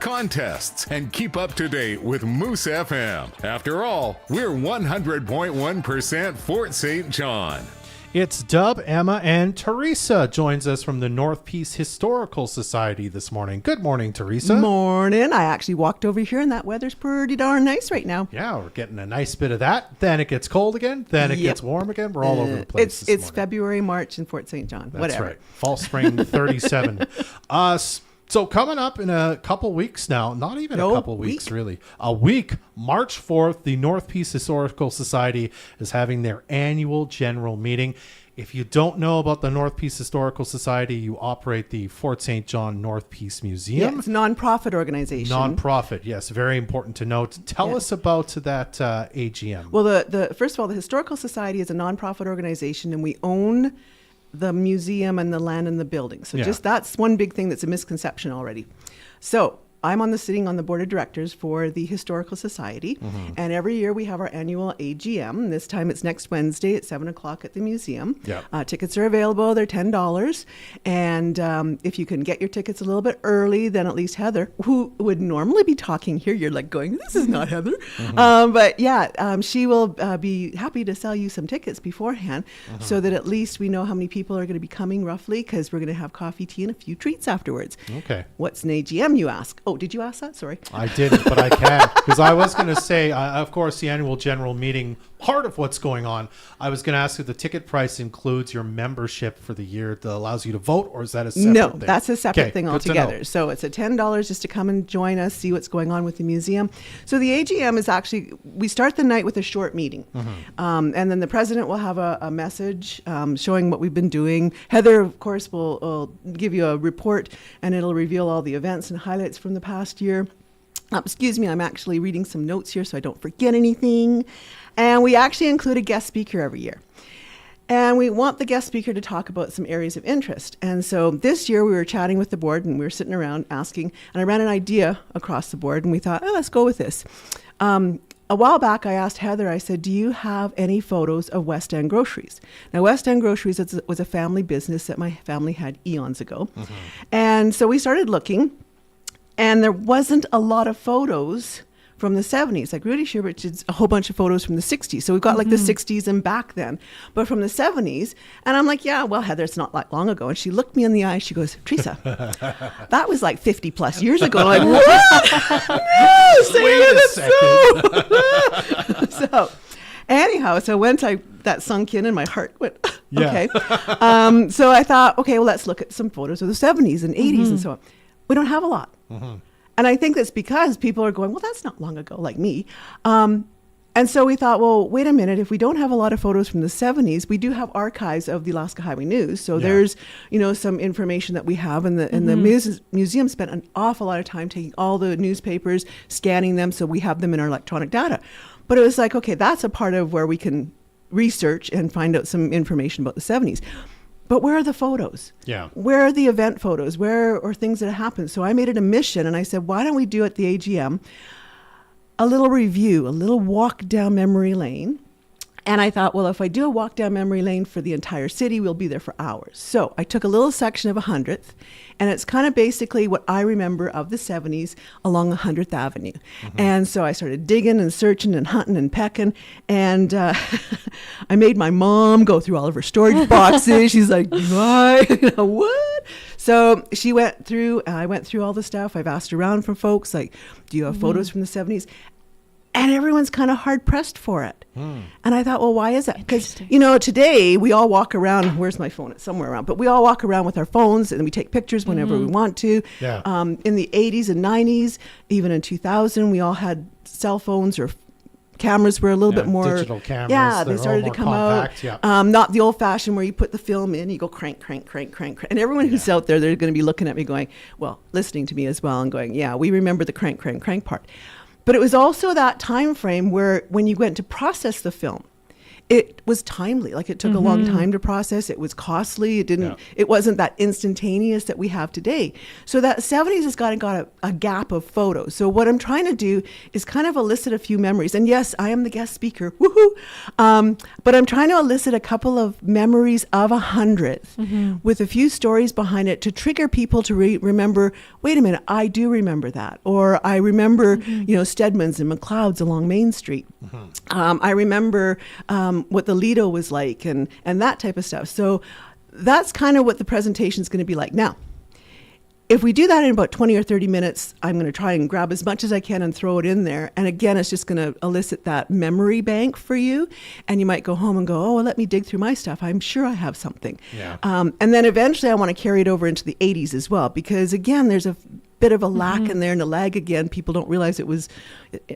contests, and keep up to date with Moose FM. After all, we're 100.1% Fort St. John. It's Dub, Emma, and Theresa joins us from the North Peace Historical Society this morning. Good morning, Theresa. Morning. I actually walked over here and that weather's pretty darn nice right now. Yeah, we're getting a nice bit of that. Then it gets cold again. Then it gets warm again. We're all over the place this It's morning. February, March in Fort St. John. That's Whatever. right. Fall Spring 37. So coming up in a couple weeks now, not even a couple weeks really, a week, March 4th, the North Peace Historical Society is having their annual general meeting. If you don't know about the North Peace Historical Society, you operate the Fort St. John North Peace Museum. Yeah, it's a non-profit organization. Non-profit, yes, very important to note. Tell us about that AGM. Well, the first of all, the Historical Society is a non-profit organization, and we own the museum and the land and the building. So just that's one big thing that's a misconception already. So I'm sitting on the board of directors for the Historical Society, and every year we have our annual AGM. This time it's next Wednesday at 7:00 at the museum. Tickets are available. They're $10. And if you can get your tickets a little bit early, then at least Heather, who would normally be talking here, you're like going, this is not Heather. She will be happy to sell you some tickets beforehand so that at least we know how many people are going to be coming roughly, because we're going to have coffee, tea, and a few treats afterwards. Okay. What's an AGM, you ask? Oh, did you ask that? Sorry. I didn't, but I can. Because I was going to say, of course, the annual general meeting, part of what's going on, I was going to ask if the ticket price includes your membership for the year that allows you to vote, or is that a separate thing? No, that's a separate thing altogether. So it's a $10 just to come and join us, see what's going on with the museum. So the AGM is actually, we start the night with a short meeting. And then the president will have a message showing what we've been doing. Heather, of course, will give you a report, and it'll reveal all the events and highlights from the past year. Excuse me, I'm actually reading some notes here so I don't forget anything. And we actually include a guest speaker every year. And we want the guest speaker to talk about some areas of interest. And so this year we were chatting with the board, and we were sitting around asking, and I ran an idea across the board, and we thought, let's go with this. A while back, I asked Heather, I said, do you have any photos of West End Groceries? Now, West End Groceries was a family business that my family had eons ago. And so we started looking, and there wasn't a lot of photos from the 70s. Like Rudy Sherbert did a whole bunch of photos from the 60s. So we've got like the 60s and back then, but from the 70s. And I'm like, yeah, well, Heather, it's not that long ago. And she looked me in the eye. She goes, Theresa, that was like 50 plus years ago. I'm like, what? No, say it. So anyhow, so once that sunk in and my heart went, okay. So I thought, okay, well, let's look at some photos of the 70s and 80s and so on. We don't have a lot. And I think that's because people are going, well, that's not long ago, like me. And so we thought, well, wait a minute. If we don't have a lot of photos from the 70s, we do have archives of the Alaska Highway News. So there's, some information that we have. And the museum spent an awful lot of time taking all the newspapers, scanning them, so we have them in our electronic data. But it was like, okay, that's a part of where we can research and find out some information about the 70s. But where are the photos? Yeah. Where are the event photos? Where are things that happened? So I made it a mission, and I said, why don't we do at the AGM a little review, a little walk down memory lane. And I thought, well, if I do a walk down memory lane for the entire city, we'll be there for hours. So I took a little section of 100th, and it's kind of basically what I remember of the 70s along 100th Avenue. And so I started digging and searching and hunting and pecking, and I made my mom go through all of her storage boxes. She's like, what? What? So she went through, I went through all the stuff. I've asked around from folks, like, do you have photos from the 70s? And everyone's kind of hard pressed for it. And I thought, well, why is that? Because, today we all walk around, where's my phone? It's somewhere around, but we all walk around with our phones and we take pictures whenever we want to. Yeah. In the 80s and 90s, even in 2000, we all had cell phones, or cameras were a little bit more. Digital cameras. Yeah, they started to come compact, out. Not the old fashioned where you put the film in, you go crank, crank, crank, crank, crank. And everyone who's out there, they're going to be looking at me going, well, listening to me as well and going, yeah, we remember the crank, crank, crank part. But it was also that time frame where when you went to process the film, it was timely. Like it took a long time to process. It was costly. It wasn't that instantaneous that we have today. So that 70s has got a gap of photos. So what I'm trying to do is kind of elicit a few memories. And yes, I am the guest speaker. Woohoo! But I'm trying to elicit a couple of memories of a 100th with a few stories behind it to trigger people to remember, wait a minute, I do remember that. Or I remember, Stedman's and McLeod's along Main Street. I remember what the Lido was like and that type of stuff. So that's kind of what the presentation is going to be like. Now, if we do that in about 20 or 30 minutes, I'm going to try and grab as much as I can and throw it in there. And again, it's just going to elicit that memory bank for you. And you might go home and go, oh, well, let me dig through my stuff. I'm sure I have something. Yeah. And then eventually I want to carry it over into the 80s as well, because again, there's a bit of a lack in there and a lag again. People don't realize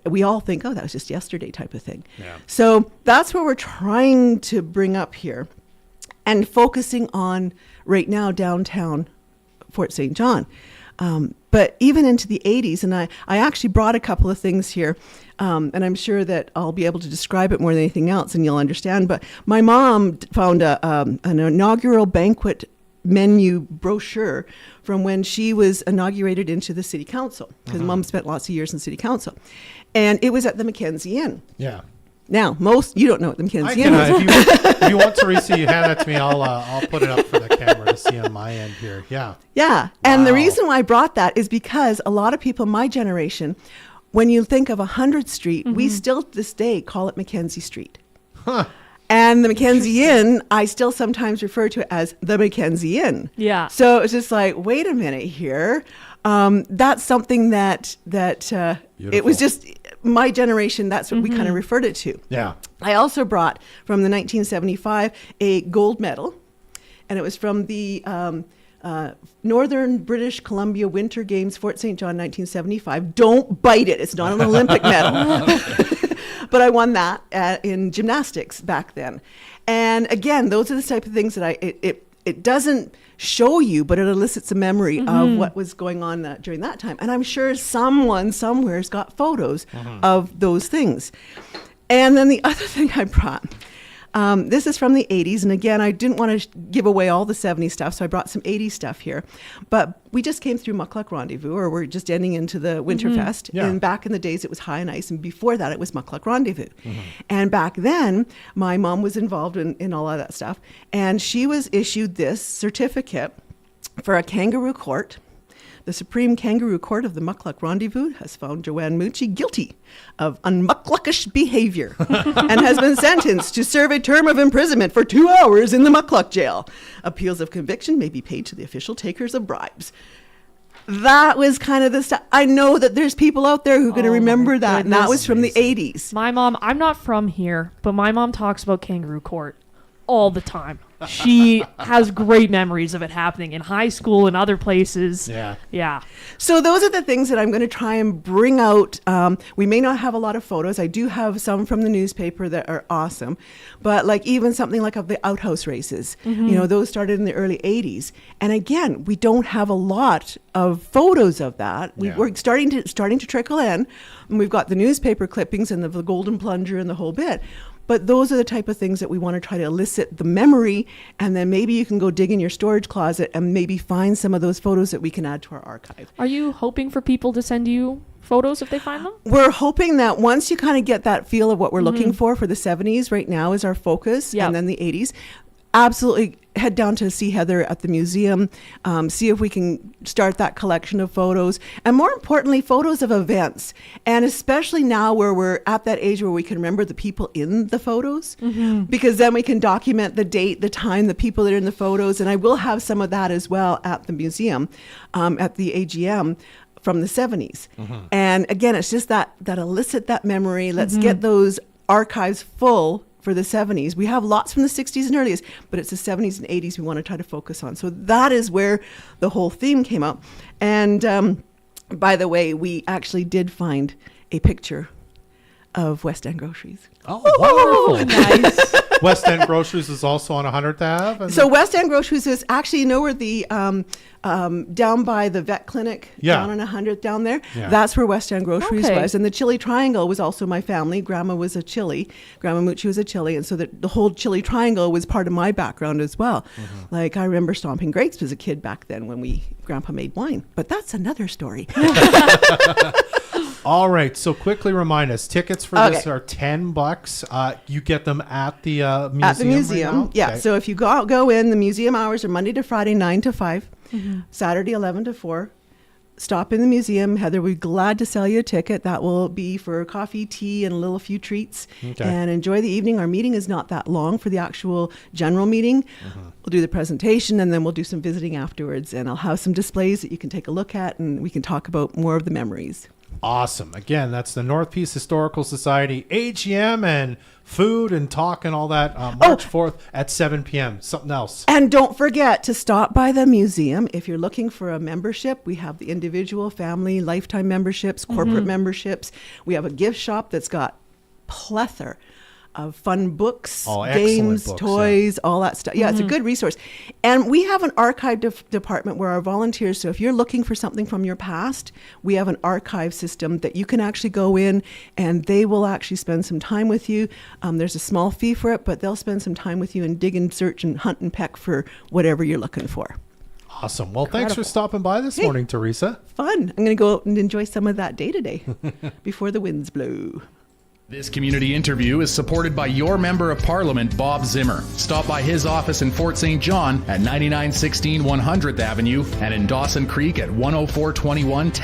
we all think, oh, that was just yesterday type of thing. Yeah. So that's what we're trying to bring up here and focusing on right now downtown Fort St. John. But even into the 80s, and I actually brought a couple of things here, and I'm sure that I'll be able to describe it more than anything else and you'll understand. But my mom found an inaugural banquet menu brochure from when she was inaugurated into the city council, because Mom spent lots of years in city council, and it was at the Mackenzie Inn. Yeah. Now, you don't know what the Mackenzie Inn is. If you want, Theresa, you hand that to me. I'll put it up for the camera to see on my end here. Yeah. Yeah, and the reason why I brought that is because a lot of people my generation, when you think of 100th Street, we still to this day call it Mackenzie Street. Huh. And the Mackenzie Inn, I still sometimes refer to it as the Mackenzie Inn. Yeah. So it's just like, wait a minute here. That's something that it was just my generation. That's what we kind of referred it to. Yeah. I also brought from the 1975 a gold medal, and it was from the Northern British Columbia Winter Games, Fort St. John, 1975. Don't bite it. It's not an Olympic medal. But I won that in gymnastics back then. And again, those are the type of things that it doesn't show you, but it elicits a memory of what was going on during that time. And I'm sure someone somewhere's got photos of those things. And then the other thing I brought, this is from the 80s. And again, I didn't want to give away all the 70s stuff, so I brought some 80s stuff here. But we just came through Muckluck Rendezvous, or we're just ending into the Winterfest. Yeah. And back in the days, it was High and Ice. And before that, it was Muckluck Rendezvous. And back then, my mom was involved in all of that stuff. And she was issued this certificate for a kangaroo court. The Supreme Kangaroo Court of the Muckluck Rendezvous has found Joanne Mucci guilty of unmuckluckish behavior and has been sentenced to serve a term of imprisonment for 2 hours in the Muckluck jail. Appeals of conviction may be paid to the official takers of bribes. That was kind of the stuff. I know that there's people out there who are going to remember that, and that was from the 80s. My mom, I'm not from here, but my mom talks about Kangaroo Court all the time. She has great memories of it happening in high school and other places. Yeah. So those are the things that I'm going to try and bring out. We may not have a lot of photos. I do have some from the newspaper that are awesome. But like even something like of the outhouse races, those started in the early 80s. And again, we don't have a lot of photos of that. We're starting to trickle in. And we've got the newspaper clippings and the Golden Plunger and the whole bit. But those are the type of things that we want to try to elicit the memory, and then maybe you can go dig in your storage closet and maybe find some of those photos that we can add to our archive. Are you hoping for people to send you photos if they find them? We're hoping that once you kind of get that feel of what we're looking for the 70s right now is our focus, and then the 80s. Absolutely head down to see Heather at the museum, see if we can start that collection of photos, and more importantly, photos of events. And especially now where we're at that age where we can remember the people in the photos, because then we can document the date, the time, the people that are in the photos. And I will have some of that as well at the museum, at the AGM from the 70s. And again, it's just that elicit that memory. Let's get those archives full for the 70s. We have lots from the 60s and earliest, but it's the 70s and 80s we want to try to focus on. So that is where the whole theme came out. And by the way, we actually did find a picture of West End Groceries. Oh, wonderful. Nice. West End Groceries is also on 100th Ave. And So West End Groceries is actually, you know where the down by the vet clinic, down on 100th down there? Yeah. That's where West End Groceries Okay. was. And the Chili Triangle was also my family. Grandma was a Chili. Grandma Moochie was a Chili. And so the whole Chili Triangle was part of my background as well. Like I remember stomping grapes as a kid back then when Grandpa made wine. But that's another story. All right, so quickly remind us, tickets for this Okay. are $10. You get them at the museum. At the museum, right now? yeah. Okay. So if you go in, the museum hours are Monday to Friday, 9 to 5, Saturday, 11 to 4. Stop in the museum. Heather would be glad to sell you a ticket. That will be for coffee, tea, and a few treats. Okay. And enjoy the evening. Our meeting is not that long for the actual general meeting. We'll do the presentation, and then we'll do some visiting afterwards. And I'll have some displays that you can take a look at, and we can talk about more of the memories. Awesome. Again, that's the North Peace Historical Society, AGM, and food and talk and all that. March 4th at 7 p.m. Something else. And don't forget to stop by the museum. If you're looking for a membership, we have the individual, family, lifetime memberships, corporate memberships. We have a gift shop that's got plethora of fun books, Oh, excellent games, books, toys, all that stuff. Yeah, it's a good resource. And we have an archive department where our volunteers, so if you're looking for something from your past, we have an archive system that you can actually go in and they will actually spend some time with you. There's a small fee for it, but they'll spend some time with you and dig and search and hunt and peck for whatever you're looking for. Awesome. Well, thanks for stopping by this morning, Theresa. Fun. I'm going to go out and enjoy some of that day today before the winds blow. This community interview is supported by your Member of Parliament, Bob Zimmer. Stop by his office in Fort St. John at 9916 100th Avenue and in Dawson Creek at 10421 10th